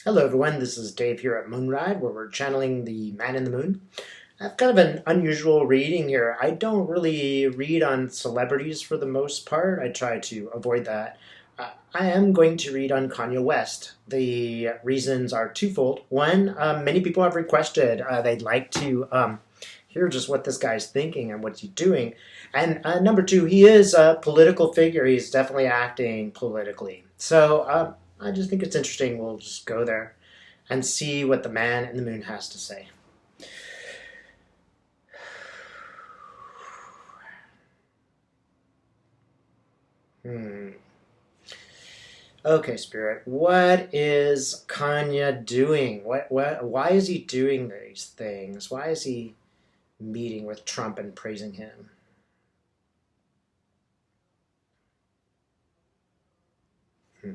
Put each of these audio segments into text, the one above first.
Hello, everyone. This is Dave here at Moonride, where we're channeling the Man in the Moon. I have kind of an unusual reading here. I don't really read on celebrities for the most part. I try to avoid that. I am going to read on Kanye West. The reasons are twofold. One, many people have requested they'd like to hear just what this guy's thinking and what's he doing. And number two, he is a political figure. He's definitely acting politically. So I just think it's interesting. We'll just go there and see what the man in the moon has to say. Hmm. Okay, Spirit. What is Kanye doing? Why is he doing these things? Why is he meeting with Trump and praising him? Hmm.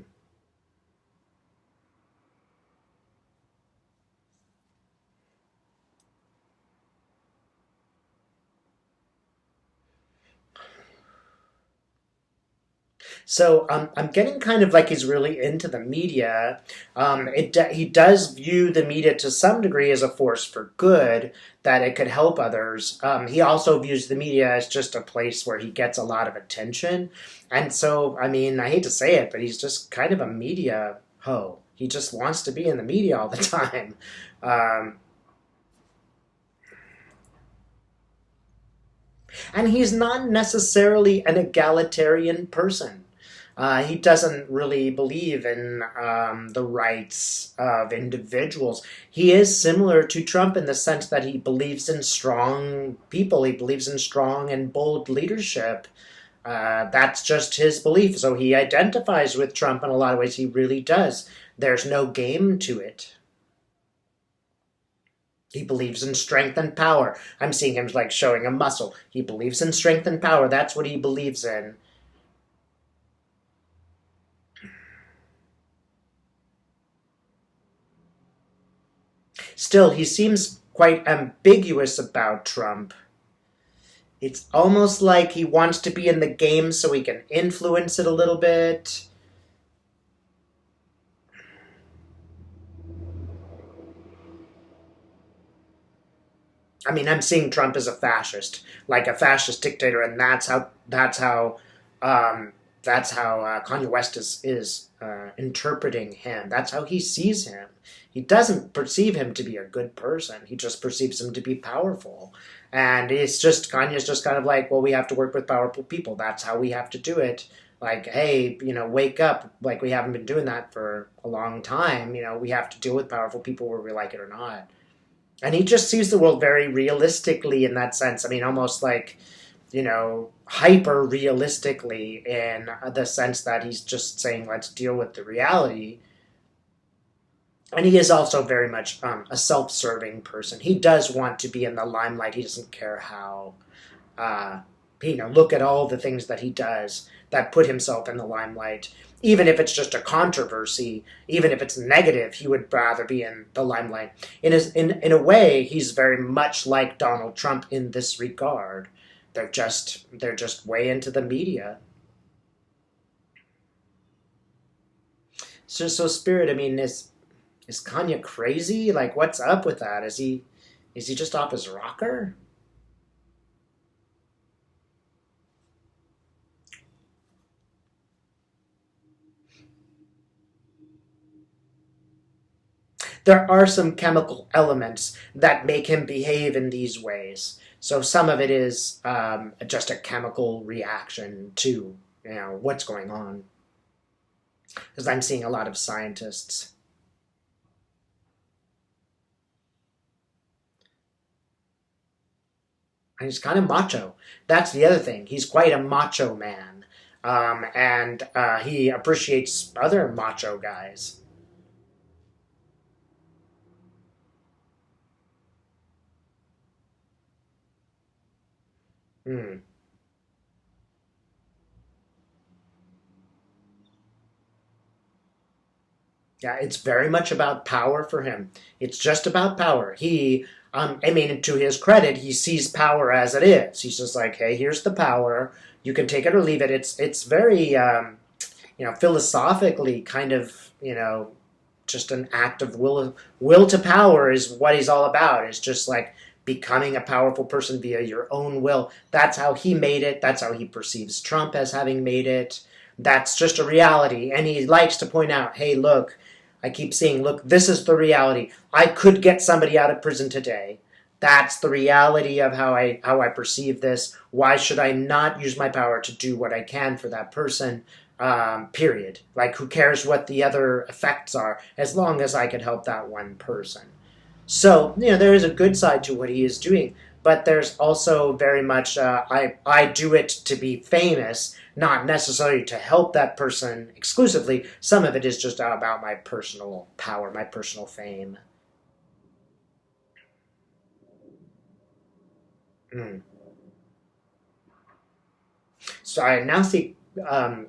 So I'm getting kind of like he's really into the media. He does view the media to some degree as a force for good, that it could help others. He also views the media as just a place where he gets a lot of attention. And so, I mean, I hate to say it, but he's just kind of a media hoe. He just wants to be in the media all the time. Um, And he's not necessarily an egalitarian person. He doesn't really believe in the rights of individuals. He is similar to Trump in the sense that he believes in strong people. He believes in strong and bold leadership. That's just his belief. So he identifies with Trump in a lot of ways. He really does. There's no game to it. He believes in strength and power. I'm seeing him like showing a muscle. He believes in strength and power. That's what he believes in. Still, he seems quite ambiguous about Trump. It's almost like he wants to be in the game so he can influence it a little bit. I mean, I'm seeing Trump as a fascist, like a fascist dictator, and um, that's how Kanye West is interpreting him. That's how he sees him. He doesn't perceive him to be a good person. He just perceives him to be powerful, and it's just Kanye's just kind of like, well, we have to work with powerful people. That's how we have to do it. Like, hey, wake up! Like we haven't been doing that for a long time. We have to deal with powerful people whether we like it or not. And he just sees the world very realistically in that sense. I mean, almost like, hyper realistically in the sense that he's just saying, let's deal with the reality. And he is also very much a self serving person. He does want to be in the limelight. He doesn't care how. Uh, Look at all the things that he does that put himself in the limelight. Even if it's just a controversy, even if it's negative, he would rather be in the limelight. In a way, he's very much like Donald Trump in this regard. They're just way into the media. So Spirit, I mean, is Kanye crazy? Like, what's up with that? Is he just off his rocker? There are some chemical elements that make him behave in these ways. So some of it is just a chemical reaction to what's going on. Because I'm seeing a lot of scientists. And he's kind of macho. That's the other thing. He's quite a macho man. And he appreciates other macho guys. Hmm. Yeah, it's very much about power for him. It's just about power. I mean, to his credit, he sees power as it is. He's just like, hey, here's the power. You can take it or leave it. It's very, philosophically kind of, just an act of will to power is what he's all about. It's just like becoming a powerful person via your own will. That's how he made it. That's how he perceives Trump as having made it. That's just a reality. And he likes to point out, hey, look, I keep saying, look, this is the reality. I could get somebody out of prison today. That's the reality of how I perceive this. Why should I not use my power to do what I can for that person? Period. Like, who cares what the other effects are, as long as I can help that one person. So, there is a good side to what he is doing, but there's also very much, I do it to be famous, not necessarily to help that person exclusively. Some of it is just about my personal power, my personal fame. Mm. So um,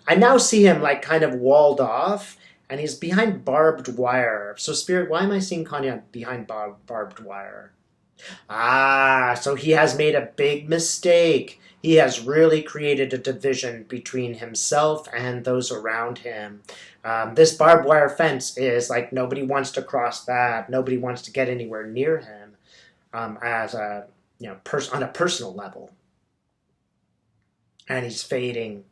I now see him like kind of walled off, and he's behind barbed wire. So, Spirit, why am I seeing Kanye behind barbed wire? Ah, so he has made a big mistake. He has really created a division between himself and those around him. This barbed wire fence is like nobody wants to cross that. Nobody wants to get anywhere near him, as a on a personal level. And he's fading,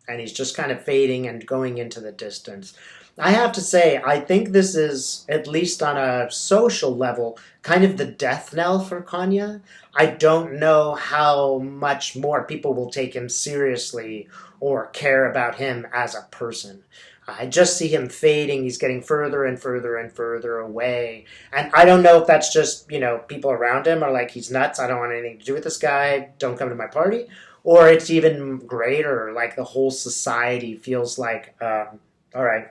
and he's just kind of fading and going into the distance. I have to say, I think this is, at least on a social level, kind of the death knell for Kanye. I don't know how much more people will take him seriously or care about him as a person. I just see him fading. He's getting further and further and further away. And I don't know if that's just, people around him are like, he's nuts. I don't want anything to do with this guy. Don't come to my party. Or it's even greater, like the whole society feels like, all right,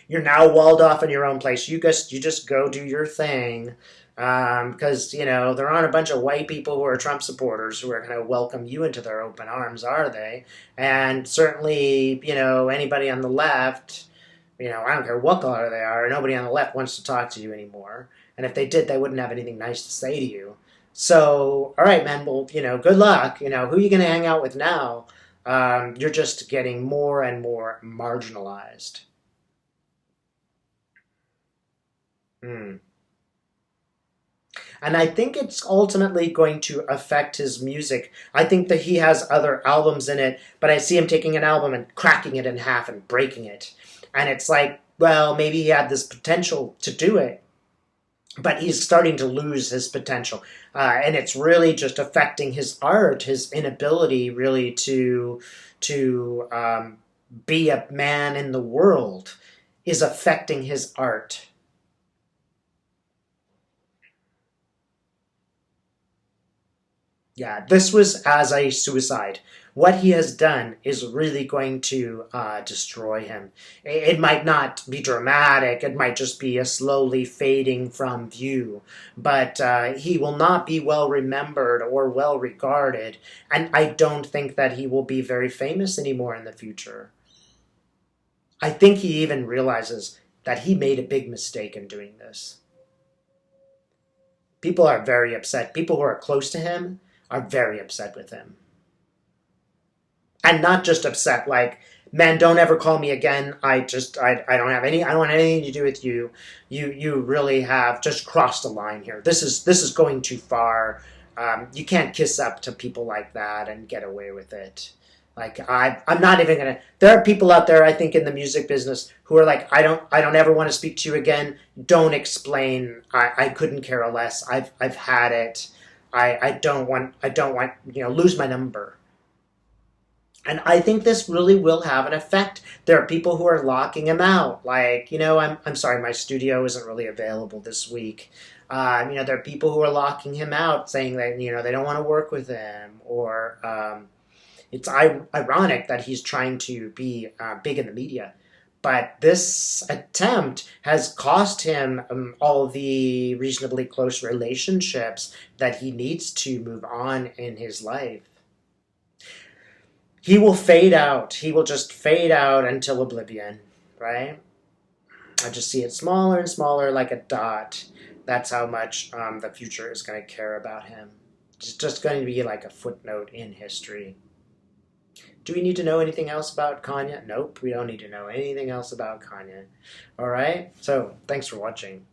you're now walled off in your own place. You just go do your thing, because there aren't a bunch of white people who are Trump supporters who are going to welcome you into their open arms, are they? And certainly, anybody on the left, I don't care what color they are, nobody on the left wants to talk to you anymore. And if they did, they wouldn't have anything nice to say to you. So, all right, man. Well, good luck. Who are you going to hang out with now? You're just getting more and more marginalized. Hmm. And I think it's ultimately going to affect his music. I think that he has other albums in it, but I see him taking an album and cracking it in half and breaking it. And it's like, well, maybe he had this potential to do it, but he's starting to lose his potential. And it's really just affecting his art, his inability really to be a man in the world is affecting his art. Yeah, this was as a suicide. What he has done is really going to destroy him. It might not be dramatic, it might just be a slowly fading from view, but he will not be well remembered or well regarded, and I don't think that he will be very famous anymore in the future. I think he even realizes that he made a big mistake in doing this. People are very upset. People who are close to him are very upset with him. And not just upset like, man, don't ever call me again. I don't want anything to do with you. You really have just crossed a line here. This is going too far. You can't kiss up to people like that and get away with it. Like, I'm not even gonna. There are people out there, I think, in the music business who are like, I don't ever want to speak to you again. Don't explain. I couldn't care less. I've had it. I don't want lose my number. And I think this really will have an effect. There are people who are locking him out. Like, I'm sorry, my studio isn't really available this week. There are people who are locking him out, saying that they don't want to work with him, or it's ironic that he's trying to be big in the media. But this attempt has cost him all the reasonably close relationships that he needs to move on in his life. He will fade out. He will just fade out until oblivion, right? I just see it smaller and smaller like a dot. That's how much the future is going to care about him. It's just going to be like a footnote in history. Do we need to know anything else about Kanye? Nope, we don't need to know anything else about Kanye. All right, so thanks for watching.